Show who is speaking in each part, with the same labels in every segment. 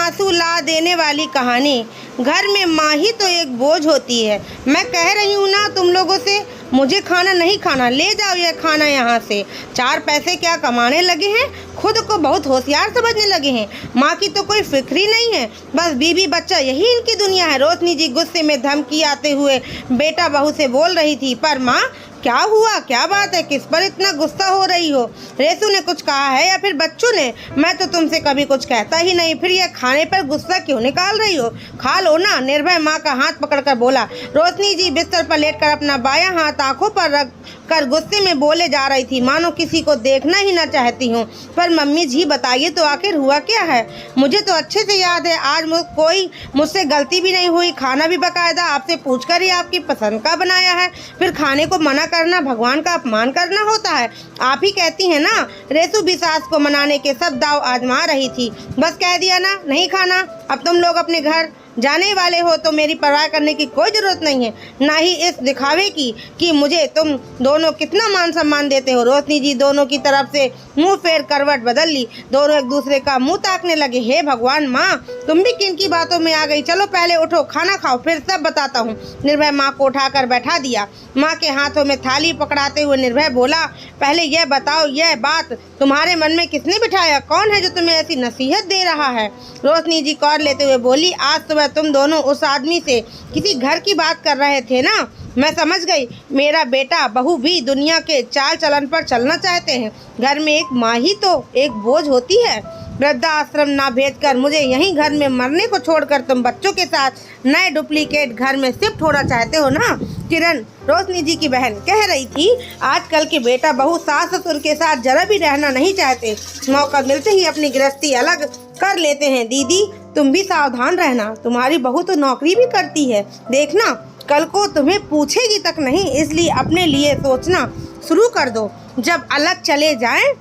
Speaker 1: आंसू ला देने वाली कहानी। घर में माँ ही तो एक बोझ होती है। मैं कह रही हूँ ना तुम लोगों से, मुझे खाना नहीं खाना, ले जाओ यह खाना यहाँ से। 4 पैसे क्या कमाने लगे हैं, खुद को बहुत होशियार समझने लगे हैं। माँ की तो कोई फिक्र ही नहीं है, बस बीवी बच्चा यही इनकी दुनिया है। रोशनी जी गुस्से में धमकी आते हुए बेटा बहू से बोल रही थी। पर माँ, क्या हुआ, क्या बात है, किस पर इतना गुस्सा हो रही हो? रेसू ने कुछ कहा है या फिर बच्चों ने? मैं तो तुमसे कभी कुछ कहता ही नहीं, फिर यह खाने पर गुस्सा क्यों निकाल रही हो? खा लो ना। निर्भय माँ का हाथ पकड़कर बोला। रोशनी जी बिस्तर पर लेटकर अपना बायां हाथ आंखों पर रख कर गुस्से में बोले जा रही थी, मानो किसी को देखना ही ना चाहती हूँ। पर मम्मी जी बताइए तो आखिर हुआ क्या है? मुझे तो अच्छे से याद है, आज कोई मुझसे गलती भी नहीं हुई। खाना भी बकायदा आपसे पूछकर ही आपकी पसंद का बनाया है। फिर खाने को मना करना भगवान का अपमान करना होता है। आप ही कहती हैं ना। रेसू भी सास को मनाने के सब दाव आजमा रही थी। बस कह दिया ना, नहीं खाना। अब तुम लोग अपने घर जाने वाले हो तो मेरी परवाह करने की कोई ज़रूरत नहीं है, ना ही इस दिखावे की कि मुझे तुम दोनों कितना मान सम्मान देते हो। रोशनी जी दोनों की तरफ से मुंह फेर करवट बदल ली। दोनों एक दूसरे का मुंह ताकने लगे। हे भगवान, माँ तुम भी किन की बातों में आ गई? चलो पहले उठो, खाना खाओ, फिर सब बताता हूँ। निर्भय माँ को उठाकर बैठा दिया। माँ के हाथों में थाली पकड़ाते हुए निर्भय बोला, पहले यह बताओ, यह बात तुम्हारे मन में किसने बिठाया? कौन है जो तुम्हें ऐसी नसीहत दे रहा है? रोशनी जी कौर लेते हुए बोली, आज सुबह तुम दोनों उस आदमी से किसी घर की बात कर रहे थे ना, मैं समझ गई। मेरा बेटा बहू भी दुनिया के चाल चलन पर चलना चाहते हैं। घर में एक माँ ही तो एक बोझ होती है। वृद्धाश्रम ना भेजकर मुझे यहीं घर में मरने को छोड़कर तुम बच्चों के साथ नए डुप्लीकेट घर में शिफ्ट होना चाहते हो ना? किरण, रोशनी जी की बहन, कह रही थी, आजकल के बेटा बहू सास ससुर के साथ जरा भी रहना नहीं चाहते। मौका मिलते ही अपनी गृहस्थी अलग कर लेते हैं। दीदी तुम भी सावधान रहना, तुम्हारी बहू तो नौकरी भी करती है, देखना कल को तुम्हें पूछेगी तक नहीं, इसलिए अपने लिए सोचना शुरू कर दो। जब अलग चले जाएं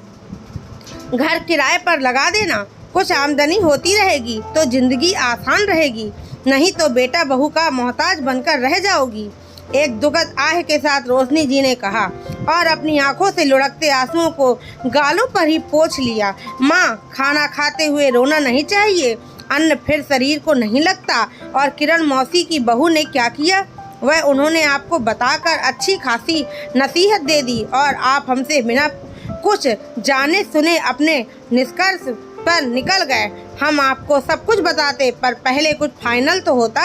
Speaker 1: घर किराए पर लगा देना, कुछ आमदनी होती रहेगी तो जिंदगी आसान रहेगी, नहीं तो बेटा बहू का मोहताज बनकर रह जाओगी। एक दुखद आह के साथ रोशनी जी ने कहा और अपनी आंखों से लुढ़कते आंसुओं को गालों पर ही पोंछ लिया। माँ, खाना खाते हुए रोना नहीं चाहिए, अन्न फिर शरीर को नहीं लगता। और किरण मौसी की बहू ने क्या किया? वह उन्होंने आपको बताकर अच्छी खासी नसीहत दे दी और आप हमसे बिना कुछ जाने सुने अपने निष्कर्ष पर निकल गए। हम आपको सब कुछ बताते, पर पहले कुछ फाइनल तो होता।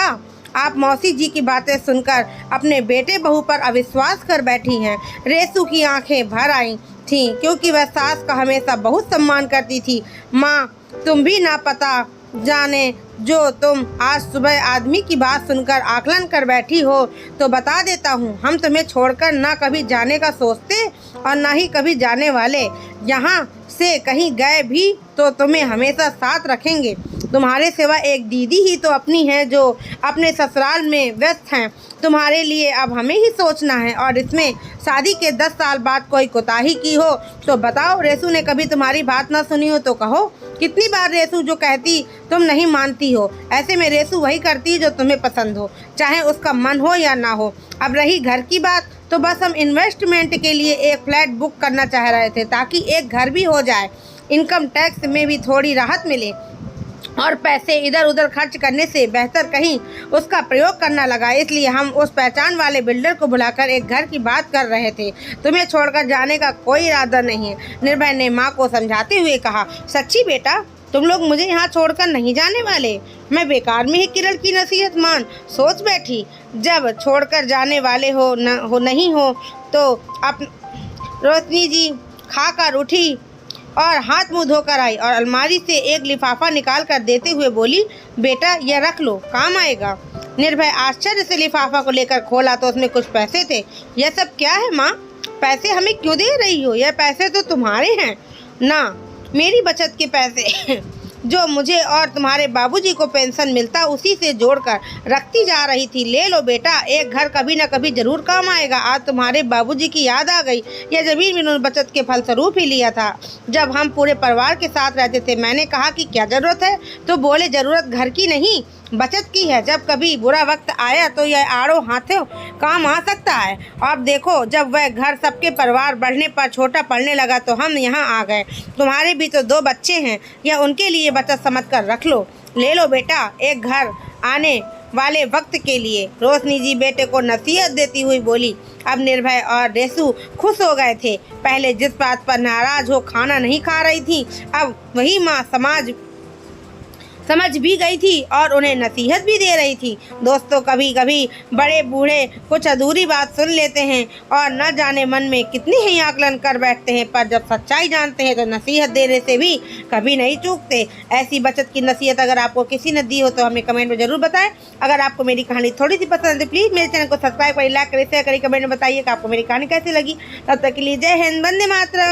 Speaker 1: आप मौसी जी की बातें सुनकर अपने बेटे बहू पर अविश्वास कर बैठी हैं। रेसू की आंखें भर आई थीं, क्योंकि वह सास का हमेशा बहुत सम्मान करती थी। माँ, तुम भी ना पता जाने जो तुम आज सुबह आदमी की बात सुनकर आकलन कर बैठी हो, तो बता देता हूँ, हम तुम्हें छोड़कर ना कभी जाने का सोचते और ना ही कभी जाने वाले। यहाँ से कहीं गए भी तो तुम्हें हमेशा साथ रखेंगे। तुम्हारे सिवा एक दीदी ही तो अपनी है जो अपने ससुराल में व्यस्त हैं। तुम्हारे लिए अब हमें ही सोचना है, और इसमें शादी के 10 साल बाद कोई कोताही की हो तो बताओ। रेसू ने कभी तुम्हारी बात ना सुनी हो तो कहो। कितनी बार रेसू जो कहती तुम नहीं मानती हो। ऐसे में रेसू वही करती जो तुम्हें पसंद हो, चाहे उसका मन हो या ना हो। अब रही घर की बात, तो बस हम इन्वेस्टमेंट के लिए एक फ्लैट बुक करना चाह रहे थे, ताकि एक घर भी हो जाए, इनकम टैक्स में भी थोड़ी राहत मिले और पैसे इधर उधर खर्च करने से बेहतर कहीं उसका प्रयोग करना लगा। इसलिए हम उस पहचान वाले बिल्डर को बुलाकर एक घर की बात कर रहे थे। तुम्हें छोड़कर जाने का कोई इरादा नहीं है, निर्भय ने माँ को समझाते हुए कहा। सच्ची बेटा, तुम लोग मुझे यहाँ छोड़कर नहीं जाने वाले? मैं बेकार में ही किरण की नसीहत मान सोच बैठी। जब छोड़कर जाने वाले हो नहीं हो तो अब रोशनी जी खाकर उठी और हाथ मुंह धोकर आई और अलमारी से एक लिफाफा निकाल कर देते हुए बोली, बेटा यह रख लो, काम आएगा। निर्भय आश्चर्य से लिफाफा को लेकर खोला तो उसमें कुछ पैसे थे। यह सब क्या है माँ? पैसे हमें क्यों दे रही हो? यह पैसे तो तुम्हारे हैं ना, मेरी बचत के पैसे जो मुझे और तुम्हारे बाबूजी को पेंशन मिलता उसी से जोड़कर रखती जा रही थी। ले लो बेटा, एक घर कभी ना कभी जरूर काम आएगा। आज तुम्हारे बाबूजी की याद आ गई। यह ज़मीन भी उन्होंने बचत के फलस्वरूप ही लिया था। जब हम पूरे परिवार के साथ रहते थे, मैंने कहा कि क्या ज़रूरत है, तो बोले ज़रूरत घर की नहीं, बचत की है। जब कभी बुरा वक्त आया तो यह आड़ो हाथों काम आ सकता है। अब देखो, जब वह घर सबके परिवार बढ़ने पर छोटा पड़ने लगा तो हम यहाँ आ गए। तुम्हारे भी तो 2 बच्चे हैं, यह उनके लिए बचत समझ कर रख लो। ले लो बेटा, एक घर आने वाले वक्त के लिए। रोशनी जी बेटे को नसीहत देती हुई बोली। अब निर्भय और रेसू खुश हो गए थे। पहले जिस बात पर नाराज हो खाना नहीं खा रही थी, अब वही माँ समझ भी गई थी और उन्हें नसीहत भी दे रही थी। दोस्तों, कभी कभी बड़े बूढ़े कुछ अधूरी बात सुन लेते हैं और न जाने मन में कितनी ही आकलन कर बैठते हैं, पर जब सच्चाई जानते हैं तो नसीहत देने से भी कभी नहीं चूकते। ऐसी बचत की नसीहत अगर आपको किसी ने दी हो तो हमें कमेंट में ज़रूर बताएं। अगर आपको मेरी कहानी थोड़ी सी पसंद है तो प्लीज़ मेरे चैनल को सब्सक्राइब करें, लाइक करें, शेयर करें, कमेंट में बताइए कि आपको मेरी कहानी कैसी लगी। तब तक के लिए जय हिंद, वंदे मातरम।